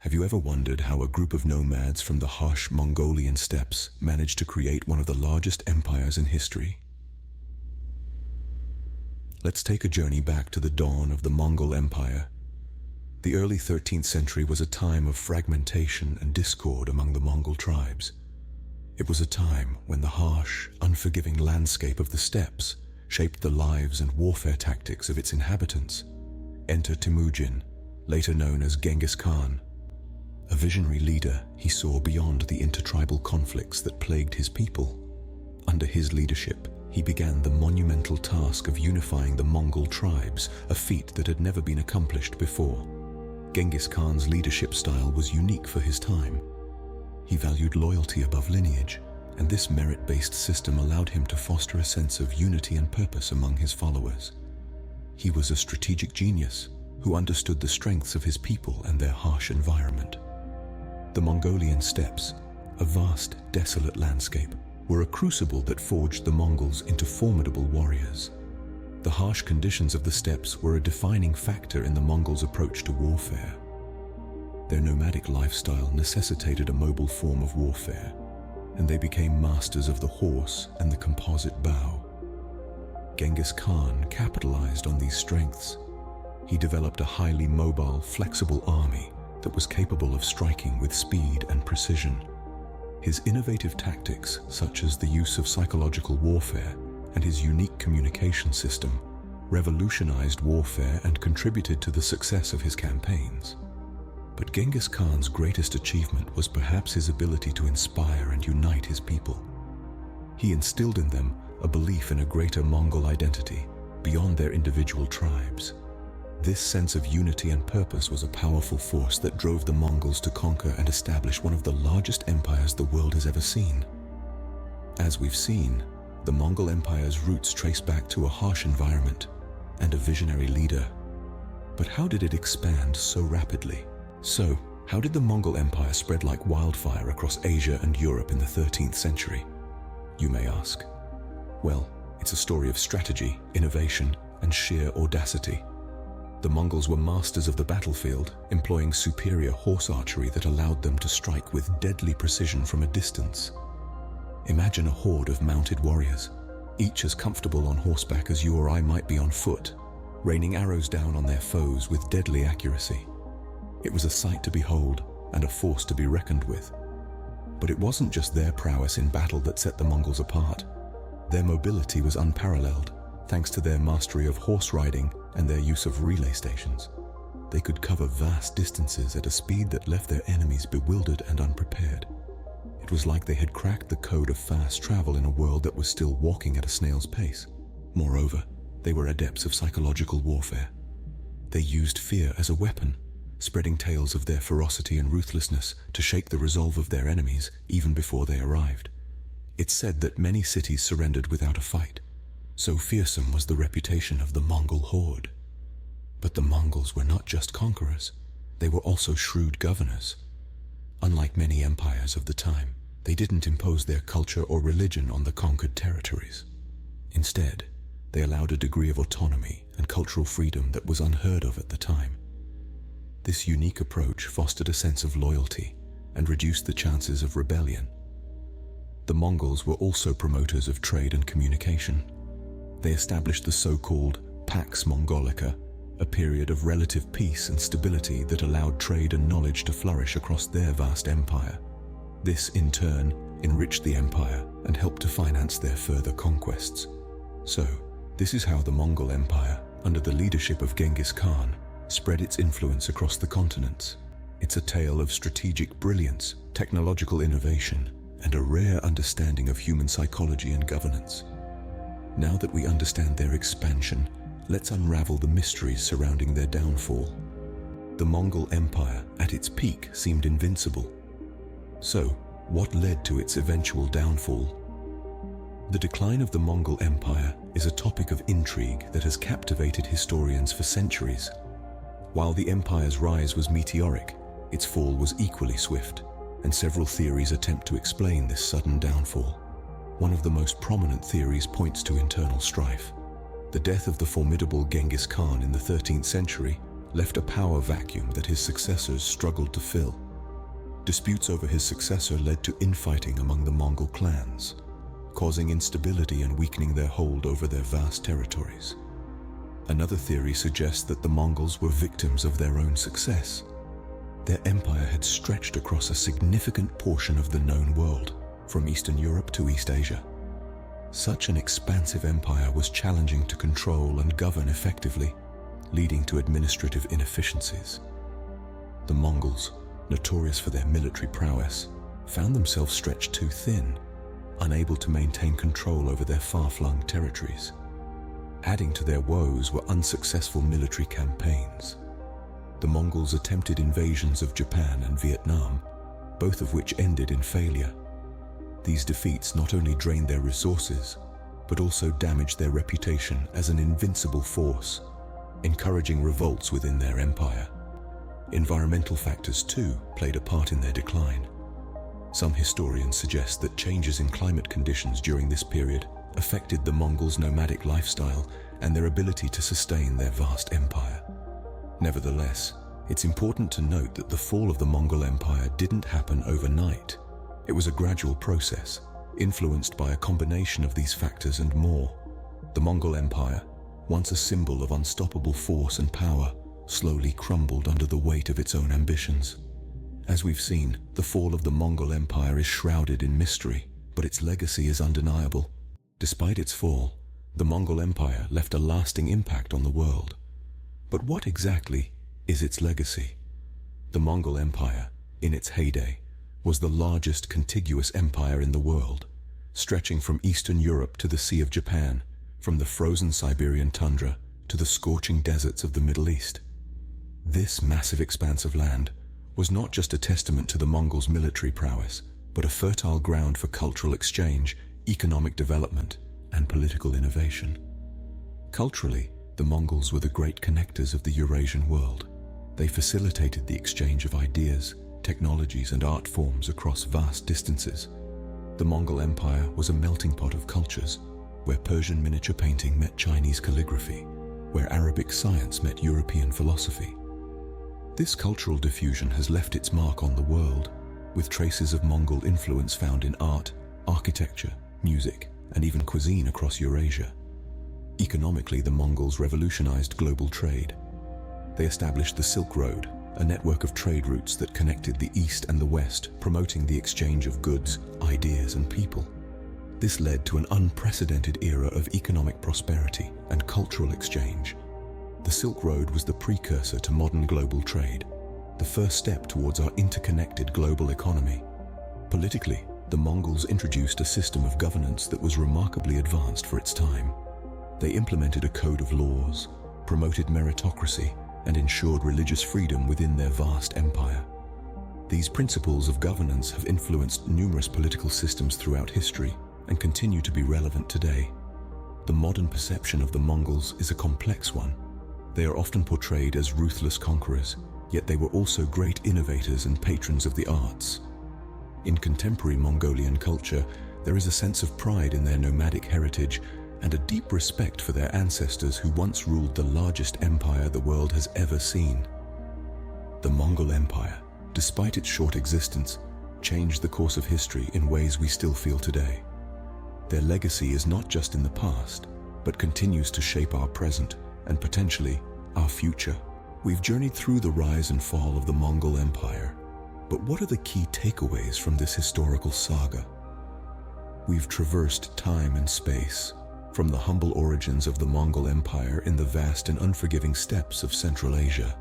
Have you ever wondered how a group of nomads from the harsh Mongolian steppes managed to create one of the largest empires in history? Let's take a journey back to the dawn of the Mongol Empire. The early 13th century was a time of fragmentation and discord among the Mongol tribes. It was a time when the harsh, unforgiving landscape of the steppes shaped the lives and warfare tactics of its inhabitants. Enter Temujin, later known as Genghis Khan. A visionary leader, he saw beyond the intertribal conflicts that plagued his people. Under his leadership, he began the monumental task of unifying the Mongol tribes, a feat that had never been accomplished before. Genghis Khan's leadership style was unique for his time. He valued loyalty above lineage, and this merit-based system allowed him to foster a sense of unity and purpose among his followers. He was a strategic genius who understood the strengths of his people and their harsh environment. The Mongolian steppes, a vast, desolate landscape, were a crucible that forged the Mongols into formidable warriors. The harsh conditions of the steppes were a defining factor in the Mongols' approach to warfare. Their nomadic lifestyle necessitated a mobile form of warfare, and they became masters of the horse and the composite bow. Genghis Khan capitalized on these strengths. He developed a highly mobile, flexible army that was capable of striking with speed and precision. His innovative tactics, such as the use of psychological warfare and his unique communication system, revolutionized warfare and contributed to the success of his campaigns. But Genghis Khan's greatest achievement was perhaps his ability to inspire and unite his people. He instilled in them a belief in a greater Mongol identity beyond their individual tribes. This sense of unity and purpose was a powerful force that drove the Mongols to conquer and establish one of the largest empires the world has ever seen. As we've seen, the Mongol Empire's roots trace back to a harsh environment and a visionary leader. But how did it expand so rapidly? So, how did the Mongol Empire spread like wildfire across Asia and Europe in the 13th century? You may ask. Well, it's a story of strategy, innovation, and sheer audacity. The Mongols were masters of the battlefield, employing superior horse archery that allowed them to strike with deadly precision from a distance. Imagine a horde of mounted warriors, each as comfortable on horseback as you or I might be on foot, raining arrows down on their foes with deadly accuracy. It was a sight to behold and a force to be reckoned with. But it wasn't just their prowess in battle that set the Mongols apart. Their mobility was unparalleled, thanks to their mastery of horse riding and their use of relay stations. They could cover vast distances at a speed that left their enemies bewildered and unprepared. It was like they had cracked the code of fast travel in a world that was still walking at a snail's pace. Moreover, they were adepts of psychological warfare. They used fear as a weapon, spreading tales of their ferocity and ruthlessness to shake the resolve of their enemies even before they arrived. It's said that many cities surrendered without a fight. So fearsome was the reputation of the Mongol horde. But the Mongols were not just conquerors, they were also shrewd governors. Unlike many empires of the time, they didn't impose their culture or religion on the conquered territories. Instead, they allowed a degree of autonomy and cultural freedom that was unheard of at the time. This unique approach fostered a sense of loyalty and reduced the chances of rebellion. The Mongols were also promoters of trade and communication. They established the so-called Pax Mongolica, a period of relative peace and stability that allowed trade and knowledge to flourish across their vast empire. This, in turn, enriched the empire and helped to finance their further conquests. So, this is how the Mongol Empire, under the leadership of Genghis Khan, spread its influence across the continents. It's a tale of strategic brilliance, technological innovation, and a rare understanding of human psychology and governance. Now that we understand their expansion, let's unravel the mysteries surrounding their downfall. The Mongol Empire, at its peak, seemed invincible. So, what led to its eventual downfall? The decline of the Mongol Empire is a topic of intrigue that has captivated historians for centuries. While the empire's rise was meteoric, its fall was equally swift, and several theories attempt to explain this sudden downfall. One of the most prominent theories points to internal strife. The death of the formidable Genghis Khan in the 13th century left a power vacuum that his successors struggled to fill. Disputes over his successor led to infighting among the Mongol clans, causing instability and weakening their hold over their vast territories. Another theory suggests that the Mongols were victims of their own success. Their empire had stretched across a significant portion of the known world, from Eastern Europe to East Asia. Such an expansive empire was challenging to control and govern effectively, leading to administrative inefficiencies. The Mongols, notorious for their military prowess, found themselves stretched too thin, unable to maintain control over their far-flung territories. Adding to their woes were unsuccessful military campaigns. The Mongols attempted invasions of Japan and Vietnam, both of which ended in failure. These defeats not only drained their resources, but also damaged their reputation as an invincible force, encouraging revolts within their empire. Environmental factors, too, played a part in their decline. Some historians suggest that changes in climate conditions during this period affected the Mongols' nomadic lifestyle and their ability to sustain their vast empire. Nevertheless, it's important to note that the fall of the Mongol Empire didn't happen overnight. It was a gradual process, influenced by a combination of these factors and more. The Mongol Empire, once a symbol of unstoppable force and power, slowly crumbled under the weight of its own ambitions. As we've seen, the fall of the Mongol Empire is shrouded in mystery, but its legacy is undeniable. Despite its fall, the Mongol Empire left a lasting impact on the world. But what exactly is its legacy? The Mongol Empire, in its heyday, was the largest contiguous empire in the world, stretching from Eastern Europe to the Sea of Japan, from the frozen Siberian tundra to the scorching deserts of the Middle East. This massive expanse of land was not just a testament to the Mongols' military prowess, but a fertile ground for cultural exchange, economic development, and political innovation. Culturally, the Mongols were the great connectors of the Eurasian world. They facilitated the exchange of ideas, technologies, and art forms across vast distances. The Mongol Empire was a melting pot of cultures, where Persian miniature painting met Chinese calligraphy, where Arabic science met European philosophy. This cultural diffusion has left its mark on the world, with traces of Mongol influence found in art, architecture, music, and even cuisine across Eurasia. Economically, the Mongols revolutionized global trade. They established the Silk Road, a network of trade routes that connected the East and the West, promoting the exchange of goods, ideas, and people. This led to an unprecedented era of economic prosperity and cultural exchange. The Silk Road was the precursor to modern global trade, the first step towards our interconnected global economy. Politically, the Mongols introduced a system of governance that was remarkably advanced for its time. They implemented a code of laws, promoted meritocracy, and ensured religious freedom within their vast empire. These principles of governance have influenced numerous political systems throughout history and continue to be relevant today. The modern perception of the Mongols is a complex one. They are often portrayed as ruthless conquerors, yet they were also great innovators and patrons of the arts. In contemporary Mongolian culture, there is a sense of pride in their nomadic heritage and a deep respect for their ancestors who once ruled the largest empire the world has ever seen. The Mongol Empire, despite its short existence, changed the course of history in ways we still feel today. Their legacy is not just in the past, but continues to shape our present and potentially our future. We've journeyed through the rise and fall of the Mongol Empire, but what are the key takeaways from this historical saga? We've traversed time and space, from the humble origins of the Mongol Empire in the vast and unforgiving steppes of Central Asia,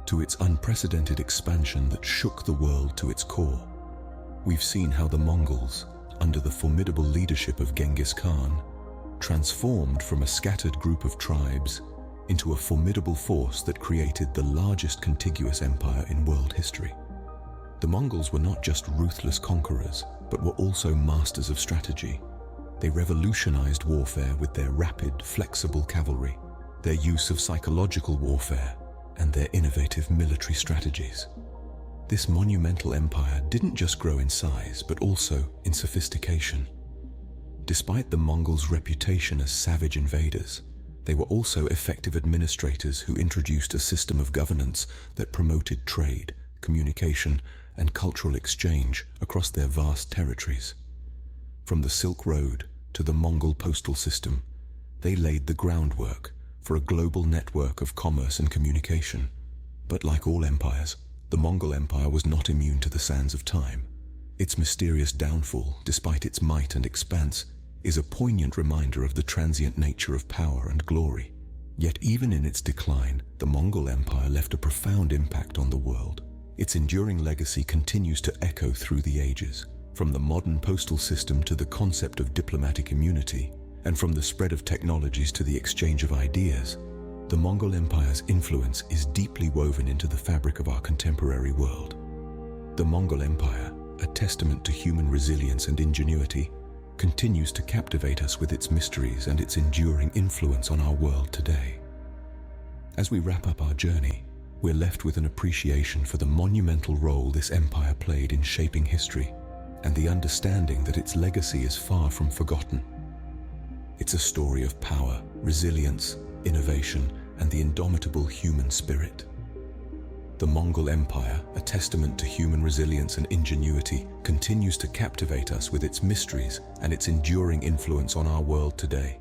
to its unprecedented expansion that shook the world to its core. We've seen how the Mongols, under the formidable leadership of Genghis Khan, transformed from a scattered group of tribes into a formidable force that created the largest contiguous empire in world history. The Mongols were not just ruthless conquerors, but were also masters of strategy. They revolutionized warfare with their rapid, flexible cavalry, their use of psychological warfare, and their innovative military strategies. This monumental empire didn't just grow in size, but also in sophistication. Despite the Mongols' reputation as savage invaders, They were also effective administrators who introduced a system of governance that promoted trade, communication, and cultural exchange across their vast territories. From the Silk Road to the Mongol postal system, they laid the groundwork for a global network of commerce and communication. But like all empires, the Mongol Empire was not immune to the sands of time. Its mysterious downfall, despite its might and expanse, is a poignant reminder of the transient nature of power and glory. Yet even in its decline, the Mongol Empire left a profound impact on the world. Its enduring legacy continues to echo through the ages, from the modern postal system to the concept of diplomatic immunity, and from the spread of technologies to the exchange of ideas. The Mongol Empire's influence is deeply woven into the fabric of our contemporary world. The Mongol Empire, a testament to human resilience and ingenuity, continues to captivate us with its mysteries and its enduring influence on our world today. As we wrap up our journey, we're left with an appreciation for the monumental role this empire played in shaping history, and the understanding that its legacy is far from forgotten. It's a story of power, resilience, innovation, and the indomitable human spirit. The Mongol Empire, a testament to human resilience and ingenuity, continues to captivate us with its mysteries and its enduring influence on our world today.